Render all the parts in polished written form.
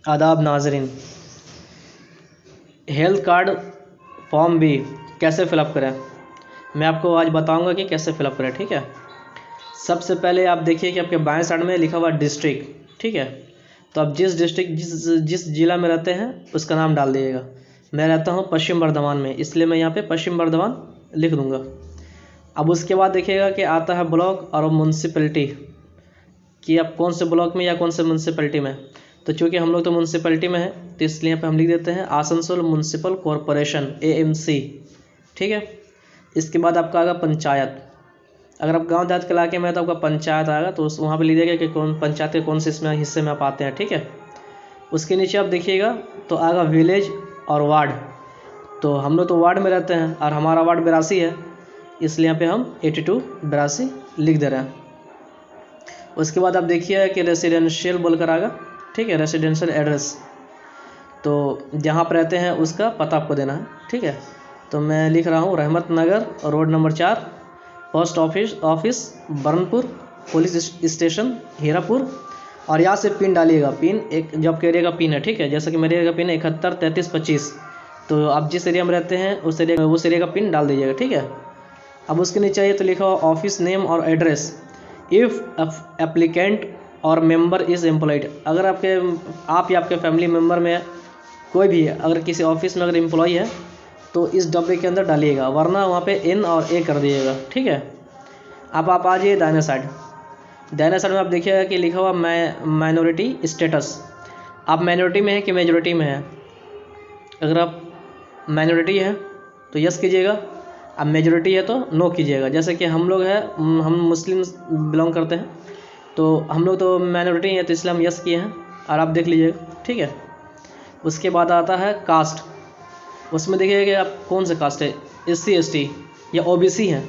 आदाब नाजरीन। Health card form B कैसे फिलअप करें, मैं आपको आज बताऊंगा कि कैसे फिलअप करें। ठीक है, सबसे पहले आप देखिए कि आपके बाएं साइड में लिखा हुआ डिस्ट्रिक्ट। ठीक है, तो आप जिस डिस्ट्रिक्ट जिस जिला में रहते हैं उसका नाम डाल दीजिएगा। मैं रहता हूं पश्चिम बर्धमान में, इसलिए मैं यहाँ पे पश्चिम बर्धमान लिख दूँगा। अब उसके बाद देखिएगा कि आता है ब्लॉक और म्यूनसिपैलिटी, कि आप कौन से ब्लॉक में या कौन से म्यूनसिपैलिटी में। तो चूँकि हम लोग तो म्यूनसिपैलिटी में हैं तो इसलिए यहाँ पे हम लिख देते हैं आसनसोल म्यूनसिपल कॉरपोरेशन AMC। ठीक है, इसके बाद आपका आएगा पंचायत। अगर आप गांव देहात के इलाके में है तो आपका पंचायत आएगा, तो वहाँ पे लिखिएगा कि कौन पंचायत के कौन से इसमें हिस्से में आप आते हैं। ठीक है, उसके नीचे आप देखिएगा तो आएगा विलेज और वार्ड। तो हम लोग तो वार्ड में रहते हैं और हमारा वार्ड 82 है, इसलिए यहाँ पे हम 82 लिख दे रहे हैं। उसके बाद आप देखिए कि रेसिडेंशियल बोलकर आएगा। ठीक है, रेसिडेंशियल एड्रेस, तो जहाँ पर रहते हैं उसका पता आपको देना है। ठीक है, तो मैं लिख रहा हूँ Rahmat Nagar, road number 4, post office Burnpur, police station Hirapur. और यहाँ से पिन डालिएगा, पिन एक जो आपके एरिया का पिन है। ठीक है, जैसे कि मेरे एरिया का पिन है 713325, तो आप जिस एरिया में रहते हैं उस एरिया का पिन डाल दीजिएगा। ठीक है, अब उसके नीचे आइए तो लिखा हुआ ऑफिस नेम और एड्रेस। इफ़ एप्लीकेंट और मेंबर इज़ एम्प्लॉयड, अगर आप या आपके फैमिली मेम्बर में कोई भी है, अगर किसी ऑफिस में अगर एम्प्लॉय है तो इस डब्बे के अंदर डालिएगा, वरना वहाँ पे N और A कर दीजिएगा। ठीक है, अब आप आ जाइए दाहिने साइड। दाहिने साइड में आप देखिएगा कि लिखा हुआ माइनॉरिटी स्टेटस, आप माइनॉरिटी में है कि मेजॉरिटी में है। अगर आप माइनॉरिटी है तो यस कीजिएगा, अब मेजॉरिटी है तो नो कीजिएगा। जैसे कि हम लोग हैं, हम मुस्लिम बिलोंग करते हैं, तो हम लोग तो माइनॉरिटी है तो इसलिए हम यस किए हैं, और आप देख लीजिएगा। ठीक है, उसके बाद आता है कास्ट। उसमें देखिएगा कि आप कौन सा कास्ट है, SC ST या OBC हैं।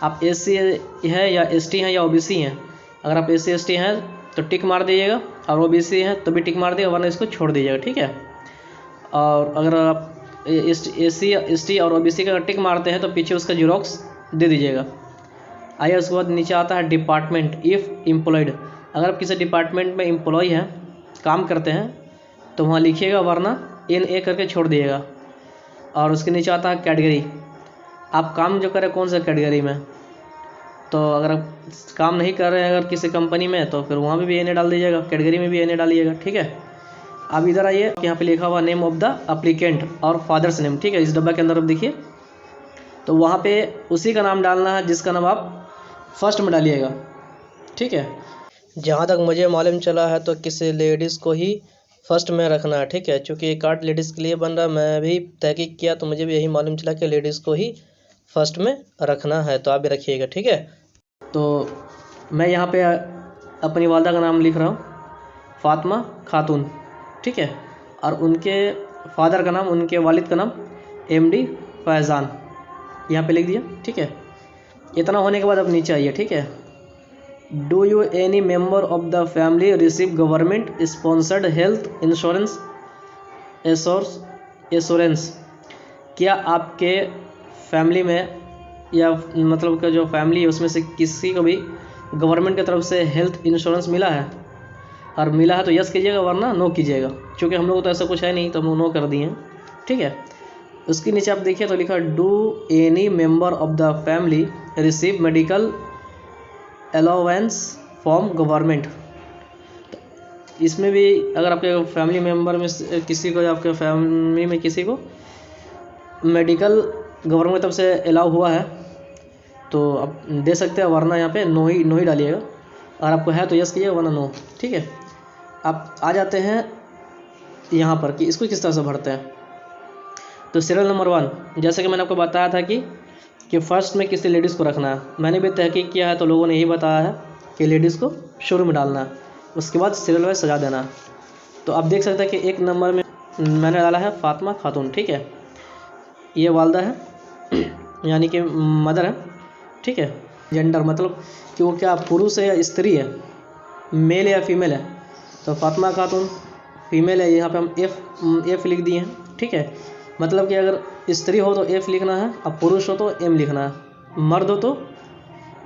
आप SC है या ST हैं या OBC हैं। अगर आप SC ST हैं तो टिक मार दीजिएगा, और OBC हैं तो भी टिक मार दीजिएगा, वरना इसको छोड़ दीजिएगा। ठीक है, और अगर आप SC ST और OBC का टिक मारते हैं तो पीछे उसका जीरोक्स दे दीजिएगा। आइए उसके बाद नीचे आता है डिपार्टमेंट। इफ़ एम्प्लॉयड, अगर आप किसी डिपार्टमेंट में एम्प्लॉय हैं, काम करते हैं, तो वहाँ लिखिएगा, वरना NA करके छोड़ दिएगा। और उसके नीचे आता है कैटेगरी, आप काम जो करें कौन सा कैटेगरी में। तो अगर आप काम नहीं कर रहे हैं अगर किसी कंपनी में, तो फिर वहाँ भी NA डाल दीजिएगा, कैटेगरी में भी NA डालिएगा। ठीक है, अब इधर आइए, यहाँ पे लिखा हुआ नेम ऑफ द एप्लीकेंट और फादर्स नेम। ठीक है, इस डब्बा के अंदर आप देखिए, तो वहाँ पे उसी का नाम डालना है जिसका नाम आप फर्स्ट में डालिएगा। ठीक है, जहाँ तक मुझे मालूम चला है तो किसी लेडीज़ को ही फर्स्ट में रखना है। ठीक है, चूँकि ये कार्ड लेडीज़ के लिए बन रहा है, मैं भी तहकीक किया तो मुझे भी यही मालूम चला कि लेडीज़ को ही फर्स्ट में रखना है, तो आप भी रखिएगा। ठीक है, तो मैं यहाँ पे अपनी वालदा का नाम लिख रहा हूँ, फातिमा खातून। ठीक है, और उनके फादर का नाम, उनके वालिद का नाम MD फैज़ान, यहाँ पे लिख दिया। ठीक है, इतना होने के बाद अब नीचे आइए। ठीक है, do you any member of the family receive government sponsored health insurance assurance, क्या आपके फैमिली में या मतलब का जो फैमिली है उसमें से किसी को भी गवर्नमेंट की तरफ से हेल्थ इंश्योरेंस मिला है। और मिला है तो यस कीजिएगा, वरना नो कीजिएगा। क्योंकि हम लोग को तो ऐसा कुछ है नहीं, तो हम नो कर दिए हैं। ठीक है, उसके नीचे आप देखिए तो लिखा do any member of the family receive medical allowance from government. इसमें भी अगर आपके फैमिली मेंबर में किसी को या आपके फैमिली में किसी को मेडिकल गवर्नमेंट की तरफ से अलाउ हुआ है तो आप दे सकते हैं, वरना यहाँ पे नो ही डालिएगा। अगर आपको है तो यस कीजिएगा, वरना नो। ठीक है, आप आ जाते हैं यहाँ पर कि इसको किस तरह से भरते हैं। तो सीरियल नंबर 1, जैसे कि मैंने आपको बताया था कि फर्स्ट में किसी लेडीज़ को रखना है। मैंने भी तहकीक किया है तो लोगों ने यही बताया है कि लेडीज़ को शुरू में डालना है, उसके बाद सीरियल वाइज सजा देना है। तो आप देख सकते हैं कि 1 नंबर में मैंने डाला है फातिमा खातून। ठीक है, ये वालदा है यानी कि मदर है। ठीक है, जेंडर मतलब कि वो क्या पुरुष है या स्त्री है, मेल या फीमेल है। तो फातिमा खातून फीमेल है, यहाँ पे हम F लिख दिए हैं। ठीक है, मतलब कि अगर स्त्री हो तो F लिखना है, अब पुरुष हो तो M लिखना है, मर्द हो तो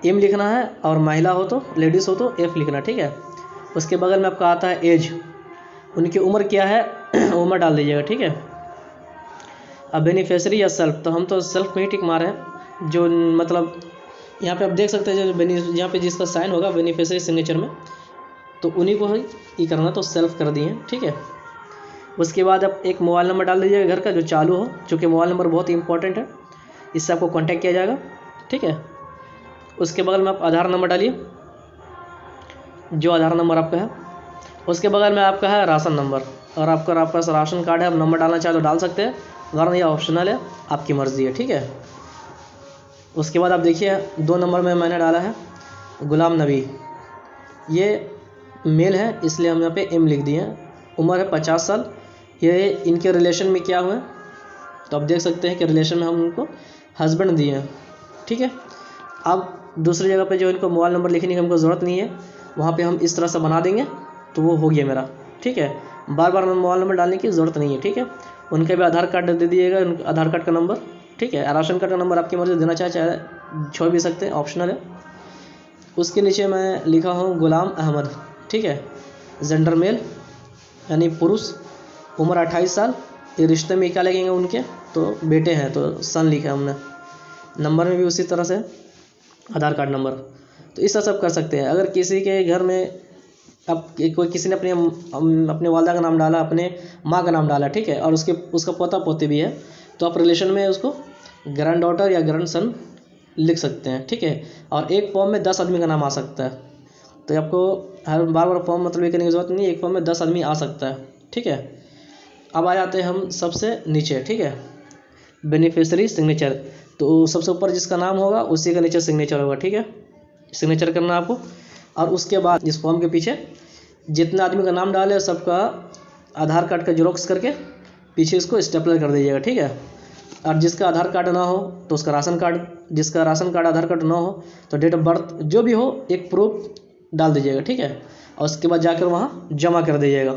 M लिखना है, और महिला हो तो लेडीज़ हो तो F लिखना है। ठीक है, उसके बगल में आपका आता है एज। उनकी उम्र क्या है उम्र डाल दीजिएगा, ठीक है। अब बेनिफिशियरी या सेल्फ, तो हम तो सेल्फ में ही टिक मारे हैं, जो मतलब यहाँ पे आप देख सकते हैं जो यहाँ पे जिसका साइन होगा बेनिफिशियरी सिग्नेचर में, तो उन्हीं को ही करना, तो सेल्फ कर दिए, ठीक है। उसके बाद आप एक मोबाइल नंबर डाल दीजिएगा घर का जो चालू हो, चूँकि मोबाइल नंबर बहुत ही इंपॉर्टेंट है, इससे आपको कांटेक्ट किया जाएगा, ठीक है। उसके बगल में आप आधार नंबर डालिए, जो आधार नंबर आपका है। उसके बगल में आपका है राशन नंबर, और आपका पास राशन कार्ड है, आप नंबर डालना चाहे तो डाल सकते हैं, वरना यह ऑप्शनल है, आपकी मर्ज़ी है, ठीक है। उसके बाद आप देखिए 2 नंबर में मैंने डाला है गुलाम नबी, ये मेल है इसलिए हम यहाँ पे एम लिख दिए हैं। उम्र है 50 साल। ये इनके रिलेशन में क्या हुआ, तो आप देख सकते हैं कि रिलेशन में हम उनको हस्बैंड दिए हैं, ठीक है। अब दूसरी जगह पे जो इनको मोबाइल नंबर लिखने की हमको ज़रूरत नहीं है, वहाँ पे हम इस तरह से बना देंगे, तो वो हो गया मेरा, ठीक है। बार बार मोबाइल नंबर डालने की ज़रूरत नहीं है, ठीक है। उनके भी आधार कार्ड दे दिएगा, उनका आधार कार्ड का नंबर, ठीक है। राशन कार्ड का नंबर आपकी मर्ज़ी देना चाहे छोड़ भी सकते हैं, ऑप्शनल है। उसके नीचे मैं लिखा हूँ गुलाम अहमद, ठीक है। जेंडर मेल यानी पुरुष, उम्र 28 साल। ये रिश्ते में क्या लगेंगे उनके, तो बेटे हैं तो सन लिखा हमने। नंबर में भी उसी तरह से आधार कार्ड नंबर, तो इस तरह सब कर सकते हैं। अगर किसी के घर में अब कोई किसी ने अपने वालदा का नाम डाला, अपने माँ का नाम डाला, ठीक है, और उसका पोता पोती भी है, तो आप रिलेशन में उसको ग्रैंड डॉटर या ग्रैंड सन लिख सकते हैं, ठीक है। और एक फॉर्म में 10 आदमी का नाम आ सकता है, तो आपको हर बार फॉर्म मतलब ये करने की ज़रूरत नहीं है, एक फॉर्म में 10 आदमी आ सकता है, ठीक है। अब आ जाते हैं हम सबसे नीचे, ठीक है, बेनिफिशियरी सिग्नेचर। तो सबसे ऊपर जिसका नाम होगा उसी का नीचे सिग्नेचर होगा, ठीक है। सिग्नेचर करना आपको, और उसके बाद इस फॉर्म के पीछे जितना आदमी का नाम डाले सबका आधार कार्ड का जेरॉक्स करके पीछे इसको स्टेपलर कर दीजिएगा, ठीक है। और जिसका आधार कार्ड ना हो तो उसका राशन कार्ड, जिसका राशन कार्ड आधार कार्ड ना हो तो डेट ऑफ बर्थ जो भी हो एक प्रूफ डाल दीजिएगा, ठीक है। और उसके बाद जाकर वहाँ जमा कर दीजिएगा।